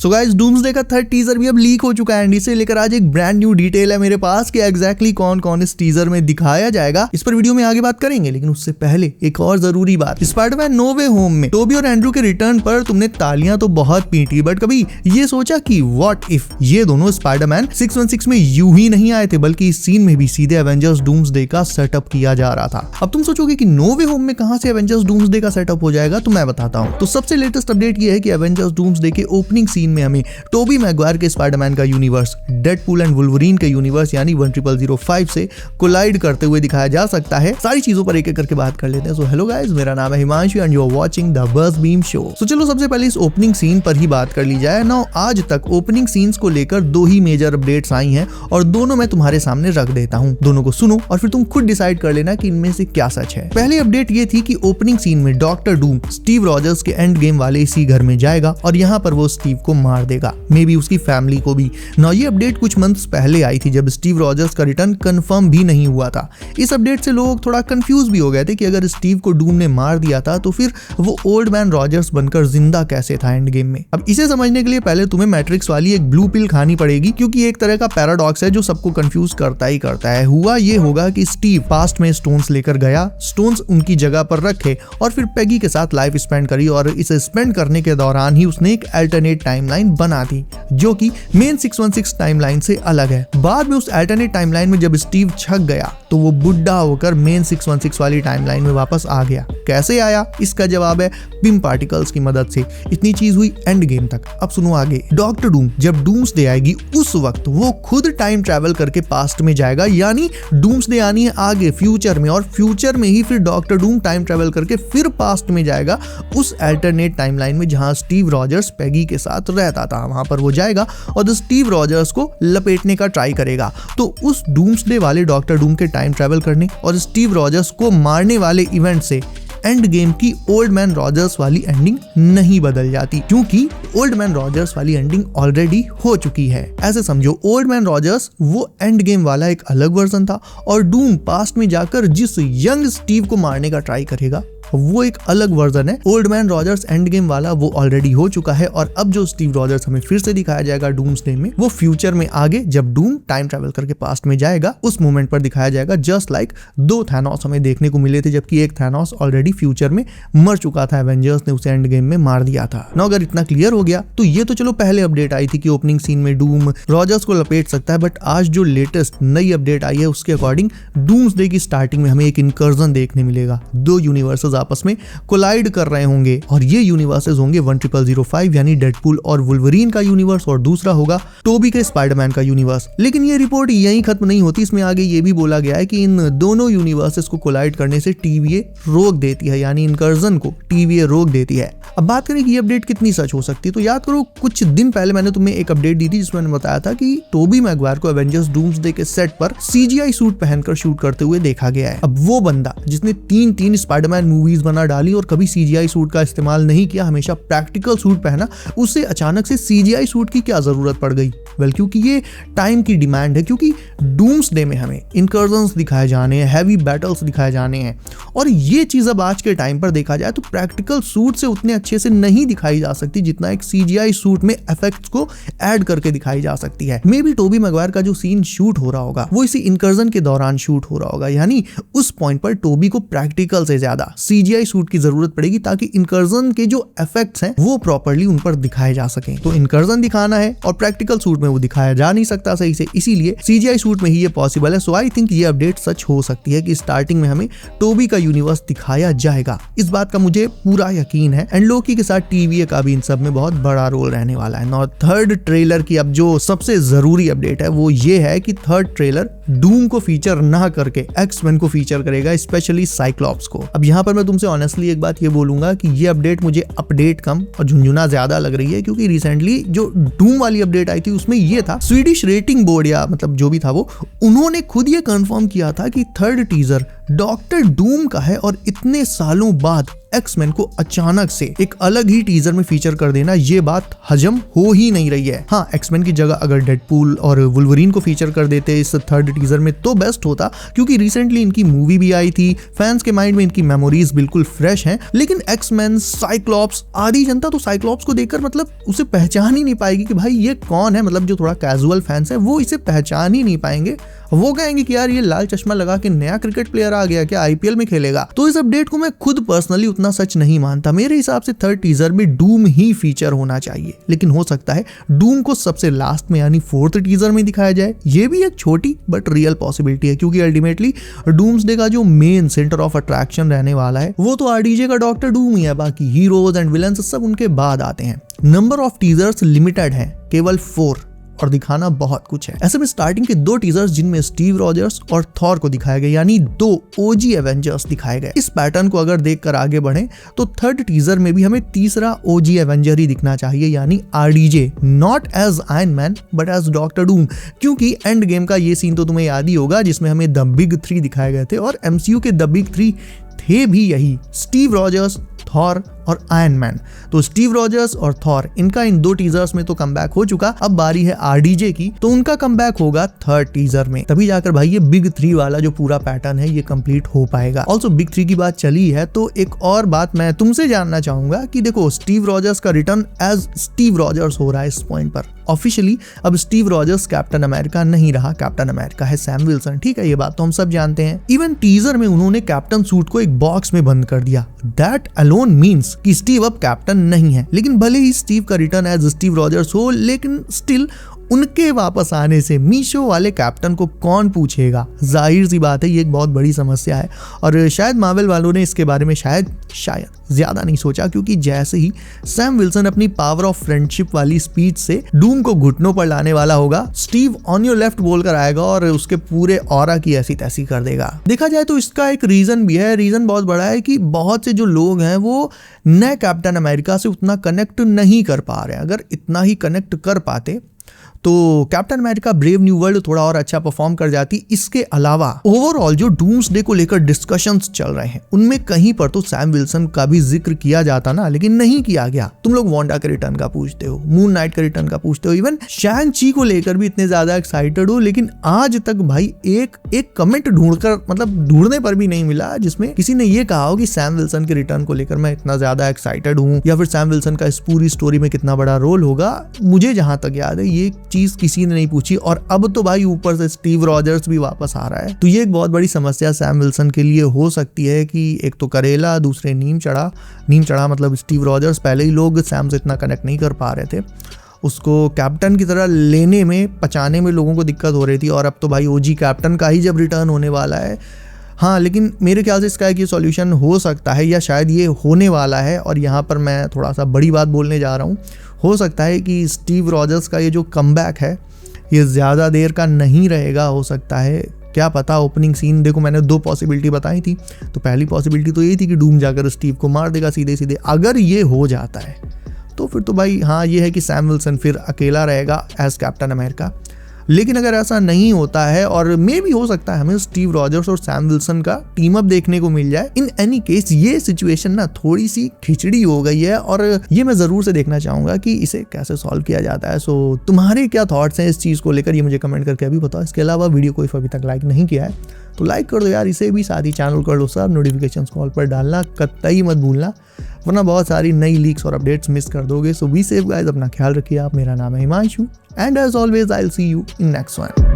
So guys doomsday का third teaser भी अब लीक हो चुका है एंड इसे लेकर आज एक ब्रांड न्यू डिटेल है मेरे पास कि एग्जैक्टली कौन कौन इस टीजर में दिखाया जाएगा। इस पर वीडियो में आगे बात करेंगे, लेकिन उससे पहले एक और जरूरी बात। स्पाइडरमैन नो वे होम में टोबी और एंड्रू के रिटर्न पर तुमने तालियां तो बहुत पीटी, बट कभी ये सोचा कि व्हाट इफ ये दोनों स्पाइडरमैन 616 में यूं ही नहीं आए थे, बल्कि इस सीन में भी सीधे एवेंजर्स डूम्सडे का सेटअप किया जा रहा था। अब तुम सोचोगे कि नो वे होम में कहां से एवेंजर्स डूम्सडे का सेटअप हो जाएगा, तो मैं बताता हूं। तो सबसे लेटेस्ट अपडेट ये है कि एवेंजर्स डूम्सडे के ओपनिंग सीन में हमें टोबी मैगवायर के स्पाइडरमैन का यूनिवर्स डेडपूल एंड वुल्वरीन के यूनिवर्स यानी 10005 से कोलाइड करते हुए दिखाया जा सकता है। सारी चीजों पर एक एक करके बात कर लेते हैं। सो हेलो गाइस, मेरा नाम है Himanshu and you are watching the buzz beam show. So चलो सबसे पहले इस ओपनिंग सीन पर ही बात कर ली जाए ना। आज तक ओपनिंग सीन्स को लेकर दो ही मेजर अपडेट्स आई हैं और दोनों मैं तुम्हारे सामने रख देता हूं। दोनों को सुनो और फिर तुम खुद डिसाइड कर लेना कि इनमें से क्या सच है। पहली अपडेट ये थी कि ओपनिंग सीन में डॉक्टर डूम स्टीव रॉजर्स के एंड गेम वाले इसी घर में जाएगा और यहाँ पर वो स्टीव को मार देगा, मे बी उसकी फैमिली को भी। ना ये अपडेट कुछ मंथ्स पहले आई थी जब स्टीव रॉजर्स का रिटर्न कंफर्म भी नहीं हुआ था। इस अपडेट से लोग थोड़ा कंफ्यूज भी हो गए थे कि अगर स्टीव को डूम ने मार दिया था तो फिर वो ओल्ड मैन रॉजर्स बनकर जिंदा कैसे था एंड गेम में। अब इसे समझने के लिए पहले तुम्हें मैट्रिक्स वाली एक ब्लू पिल खानी पड़ेगी, क्योंकि एक तरह का पैराडॉक्स है जो सबको कंफ्यूज करता ही करता है। हुआ ये होगा कि स्टीव पास्ट में स्टोन्स लेकर गया, स्टोन्स उनकी जगह पर रखे और फिर पेगी के साथ लाइफ स्पेंड करी और इसे स्पेंड करने के दौरान ही उसने एक अल्टरनेट टाइमलाइन बना दी जो कि मेन 616 टाइमलाइन से अलग है। बाद में उस अल्टरनेट टाइमलाइन में जब स्टीव छक गया तो वो बुढ़ा होकर मेन 616 वाली टाइमलाइन में वापस आ गया। कैसे आया? इसका जवाब है पिम पार्टिकल्स की मदद से। इतनी चीज हुई एंड गेम तक। अब सुनो आगे। डॉक्टर डूम जब डूम्सडे आएगी उस वक्त वो खुद टाइम ट्रैवल करके पास्ट में जाएगा, यानी डूम्सडे आनी है आगे फ्यूचर में, और फ्यूचर में ही फिर डॉक्टर डूम टाइम ट्रैवल करके फिर पास्ट में जाएगा उस अल्टरनेट टाइमलाइन में जहां स्टीव रॉजर्स पेगी के साथ रहता था। वहां पर वो जाएगा और स्टीव रॉजर्स को लपेटने का ट्राई करेगा। तो उस डूम्सडे वाले डॉक्टर डूम के टाइम ट्रैवल करने और स्टीव रॉजर्स को मारने वाले इवेंट से एंड गेम की ओल्ड मैन रॉजर्स वाली एंडिंग नहीं बदल जाती, क्योंकि ओल्ड मैन रॉजर्स वाली एंडिंग ऑलरेडी हो चुकी है। ऐसे समझो ओल्ड मैन रॉजर्स वो एंड गेम वाला एक अलग वर्जन था और डूम पास्ट में जाकर जिस यंग स्टीव को मारने का ट्राई करेगा वो एक अलग वर्जन है। Old man Rogers end game वाला वो ऑलरेडी हो चुका है और अब जो स्टीव रॉजर्स हमें फिर से दिखाया जाएगा डूम्सडे में, वो फ्यूचर में आगे जब डूम टाइम ट्रैवल करके पास्ट में जाएगा उस मोमेंट पर दिखाया जाएगा। जस्ट लाइक दो थैनोस हमें देखने को मिले थे, जबकि एक थैनोस ऑलरेडी फ्यूचर में मर चुका था, एवेंजर्स ने उसे एंड गेम में मार दिया था ना। अगर इतना क्लियर हो गया तो ये तो चलो पहले अपडेट आई थी कि ओपनिंग सीन में डूम रॉजर्स को लपेट सकता है, बट आज जो लेटेस्ट नई अपडेट आई है उसके अकॉर्डिंग डूम्सडे की स्टार्टिंग में हमें एक इनकर्जन देखने मिलेगा। दो यूनिवर्सेस आपस में कोलाइड कर रहे होंगे और ये यूनिवर्सेस होंगे 10005 यानी डेडपूल और वुल्वरीन का यूनिवर्स और दूसरा होगा टोबी के स्पाइडरमैन का यूनिवर्स। लेकिन ये रिपोर्ट यहीं खत्म नहीं होती, इसमें आगे ये भी बोला गया है कि इन दोनों यूनिवर्सेस को कोलाइड करने से TVA रोक देती है, यानी इनकर्जन को TVA रोक देती है। अब बात करें कि ये अपडेट कितनी सच हो सकती है, तो याद करो कुछ दिन पहले मैंने तुम्हें एक अपडेट दी थी जिसमें मैंने बताया था कि टोबी मैगवायर को एवेंजर्स डूम्सडे के सेट पर CGI सूट पहनकर शूट करते हुए देखा गया है। अब वो बंदा जिसने तीन स्पाइडरमैन मूवीज बना डाली और कभी CGI सूट का इस्तेमाल नहीं किया, हमेशा प्रैक्टिकल सूट पहना, उससे अचानक से CGI सूट की क्या जरूरत पड़ गई? वेल क्योंकि ये टाइम की डिमांड है, क्योंकि डूम्सडे में हमें इनकर्जन्स दिखाए जाने हैं, हैवी बैटल्स दिखाए जाने हैं और ये चीज अब आज के टाइम पर देखा जाए तो प्रैक्टिकल सूट से उतने अच्छे से नहीं दिखाई जा सकती जितना एक CGI सूट में इफेक्ट्स को ऐड करके दिखाई जा सकती है। मे बी टोबी मैगवायर का जो सीन शूट हो रहा होगा वो इसी इनकर्जन के दौरान शूट हो रहा होगा, यानी उस पॉइंट पर टोबी को प्रैक्टिकल से ज्यादा CGI सूट की जरूरत पड़ेगी ताकि इनकर्जन के जो इफेक्ट्स हैं वो प्रॉपर्ली उन पर दिखाए जा सकें। तो इनकर्जन दिखाना है और प्रैक्टिकल सूट में वो दिखाया जा नहीं सकता सही से, इसीलिए CGI सूट में ही ये पॉसिबल है। सो आई थिंक ये अपडेट सच हो सकती है कि स्टार्टिंग में हमें टोबी का यूनिवर्स दिखाया जाएगा, इस बात का मुझे पूरा यकीन है। एंड लोकी के साथ TVA का भी इन सब में बहुत बड़ा रोल रहने वाला है। और थर्ड ट्रेलर की अब जो सबसे जरूरी अपडेट है वो ये है कि थर्ड ट्रेलर डूम को फीचर ना करके एक्स-मैन को फीचर करेगा, स्पेशली साइक्लॉप्स को। अब यहाँ पर मैं तुमसे ऑनेस्टली एक बात ये बोलूंगा कि ये अपडेट मुझे अपडेट कम और झुंझुना ज्यादा लग रही है, क्योंकि रिसेंटली जो डूम वाली अपडेट आई थी उसमें ये था, स्वीडिश रेटिंग बोर्ड या मतलब जो भी था वो, उन्होंने खुद ये कंफर्म किया था कि थर्ड टीजर डॉक्टर डूम का है और इतने सालों बाद एक्समैन को अचानक से एक अलग ही टीजर में फीचर कर देना, ये बात हजम हो ही नहीं रही है। हाँ, एक्समैन की जगह अगर डेडपूल और वुल्वरीन को फीचर कर देते इस थर्ड टीजर में तो बेस्ट होता, क्योंकि रिसेंटली इनकी मूवी भी आई थी, फैंस के माइंड में इनकी मेमोरीज बिल्कुल फ्रेश हैं। लेकिन एक्समैन, साइक्लॉप्स, आधी जनता तो साइक्लॉप्स को देखकर मतलब उसे पहचान ही नहीं पाएगी कि भाई ये कौन है। मतलब जो थोड़ा कैजुअल फैंस है वो इसे पहचान ही नहीं पाएंगे। वो कहेंगे कि यार ये लाल चश्मा लगा के नया क्रिकेट प्लेयर आ गया, क्या आईपीएल में खेलेगा। तो इस अपडेट को मैं खुद पर्सनली उतना सच नहीं मानता। मेरे हिसाब से थर्ड टीजर में डूम ही फीचर होना चाहिए, लेकिन हो सकता है डूम को सबसे लास्ट में यानी फोर्थ टीजर में दिखाया जाए। ये भी एक छोटी बट रियल पॉसिबिलिटी है, क्योंकि अल्टीमेटली डूम्सडे का जो मेन सेंटर ऑफ अट्रैक्शन रहने वाला है वो तो आरडीजे का डॉक्टर डूम ही है। बाकी हीरोज एंड विलन्स सब उनके बाद आते हैं। नंबर ऑफ टीजर्स लिमिटेड है, केवल 4, और दिखाना बहुत कुछ है। ऐसे में स्टार्टिंग के 2 टीजर्स जिनमें स्टीव रॉजर्स और थॉर को दिखाया गया, यानी 2 ओजी एवेंजर्स दिखाए गए। इस पैटर्न को अगर देखकर आगे बढ़े तो थर्ड टीजर में भी हमें तीसरा ओजी एवेंजर ही दिखना चाहिए, यानी RDJ, not as Iron Man but as Doctor Doom. क्योंकि एंड गेम का ये सीन तो तुम्हें याद ही होगा जिसमें हमें द बिग 3 दिखाए गए थे, और एमसीयू के द बिग 3 थे भी यही, स्टीव रॉजर्स, थॉर और आयरन मैन। तो स्टीव रॉजर्स और थॉर, इनका इन 2 टीजर्स में तो कमबैक हो चुका। अब बारी है आरडीजे की, तो उनका कमबैक होगा थर्ड टीजर में। तभी जाकर भाई ये बिग 3 वाला जो पूरा पैटर्न है ये कंप्लीट हो पाएगा। ऑल्सो बिग 3 की बात चली है तो एक और बात मैं तुमसे जानना चाहूंगा कि देखो, स्टीव रॉजर्स का रिटर्न एज स्टीव रॉजर्स हो रहा है इस पॉइंट पर। ऑफिशियली अब स्टीव रॉजर्स कैप्टन अमेरिका नहीं रहा, कैप्टन अमेरिका है सैम विल्सन। ठीक है, ये बात तो हम सब जानते हैं। इवन टीजर में उन्होंने कैप्टन सूट को एक बॉक्स में बंद कर दिया। दैट अलोन मीन्स कि स्टीव अब कैप्टन नहीं है। लेकिन भले ही स्टीव का रिटर्न एज स्टीव रॉजर्स हो, लेकिन स्टिल उनके वापस आने से मीशो वाले कैप्टन को कौन पूछेगा। जाहिर सी बात है ये एक बहुत बड़ी समस्या है, और शायद मार्वल वालों ने इसके बारे में शायद ज्यादा नहीं सोचा, क्योंकि जैसे ही सैम विल्सन अपनी पावर ऑफ फ्रेंडशिप वाली स्पीच से डूम को घुटनों पर लाने वाला होगा, स्टीव ऑन योर लेफ्ट बोलकर आएगा और उसके पूरे ऑरा की ऐसी तैसी कर देगा। देखा जाए तो इसका एक रीजन भी है, रीजन बहुत बड़ा है कि बहुत से जो लोग हैं वो नए कैप्टन अमेरिका से उतना कनेक्ट नहीं कर पा रहे हैं। अगर इतना ही कनेक्ट कर पाते तो captain America brave new world थोड़ा और अच्छा परफॉर्म कर जाती। इसके अलावा ओवरऑल जो डूम्सडे को लेकर डिस्कशंस चल रहे हैं उनमें कहीं पर तो सैम विल्सन का भी जिक्र किया जाता ना, लेकिन नहीं किया गया। तुम लोग वांडा के रिटर्न का पूछते हो, मून नाइट के रिटर्न का पूछते हो, इवन शैंग ची को लेकर भी इतने ज्यादा एक्साइटेड हो, लेकिन आज तक भाई एक कमेंट ढूंढकर, मतलब ढूंढने पर भी नहीं मिला जिसमें किसी ने ये कहा हो कि सैम विल्सन के रिटर्न को लेकर मैं इतना ज्यादा एक्साइटेड हूँ, या फिर सैम विल्सन का इस पूरी स्टोरी में कितना बड़ा रोल होगा। मुझे जहां तक याद है ये चीज किसी ने नहीं पूछी, और अब तो भाई ऊपर से स्टीव रॉजर्स भी वापस आ रहा है। तो ये एक बहुत बड़ी समस्या सैम विल्सन के लिए हो सकती है कि एक तो करेला, दूसरे नीम चढ़ा मतलब स्टीव रॉजर्स पहले ही लोग सैम से इतना कनेक्ट नहीं कर पा रहे थे, उसको कैप्टन की तरह लेने में, पचाने में लोगों को दिक्कत हो रही थी, और अब तो भाई ओजी कैप्टन का ही जब रिटर्न होने वाला है। हाँ, लेकिन मेरे ख्याल से इसका एक ये सॉल्यूशन हो सकता है, या शायद ये होने वाला है, और यहाँ पर मैं थोड़ा सा बड़ी बात बोलने जा रहा हूँ। हो सकता है कि स्टीव रॉजर्स का ये जो कमबैक है ये ज़्यादा देर का नहीं रहेगा। हो सकता है, क्या पता, ओपनिंग सीन देखो, मैंने 2 पॉसिबिलिटी बताई थी। तो पहली पॉसिबिलिटी तो यही थी कि डूम जाकर स्टीव को मार देगा सीधे सीधे। अगर ये हो जाता है तो फिर तो भाई हाँ, ये है कि सैम विल्सन फिर अकेला रहेगा एज कैप्टन अमेरिका। लेकिन अगर ऐसा नहीं होता है, और मे भी हो सकता है हमें स्टीव रॉजर्स और सैम विल्सन का टीम अप देखने को मिल जाए। इन एनी केस ये सिचुएशन ना थोड़ी सी खिचड़ी हो गई है, और ये मैं जरूर से देखना चाहूंगा कि इसे कैसे सॉल्व किया जाता है। सो तुम्हारे क्या थॉट्स हैं इस चीज को लेकर, ये मुझे कमेंट करके अभी बताओ। इसके अलावा वीडियो को अभी तक लाइक नहीं किया है तो लाइक कर दो यार इसे भी, साथ ही चैनल कर लो सब, नोटिफिकेशंस कॉल पर डालना कतई मत भूलना, वरना बहुत सारी नई लीक्स और अपडेट्स मिस कर दोगे। सो बी सेफ गाइस, अपना ख्याल रखिए आप। मेरा नाम है Himanshu, and as always I will see you in next one.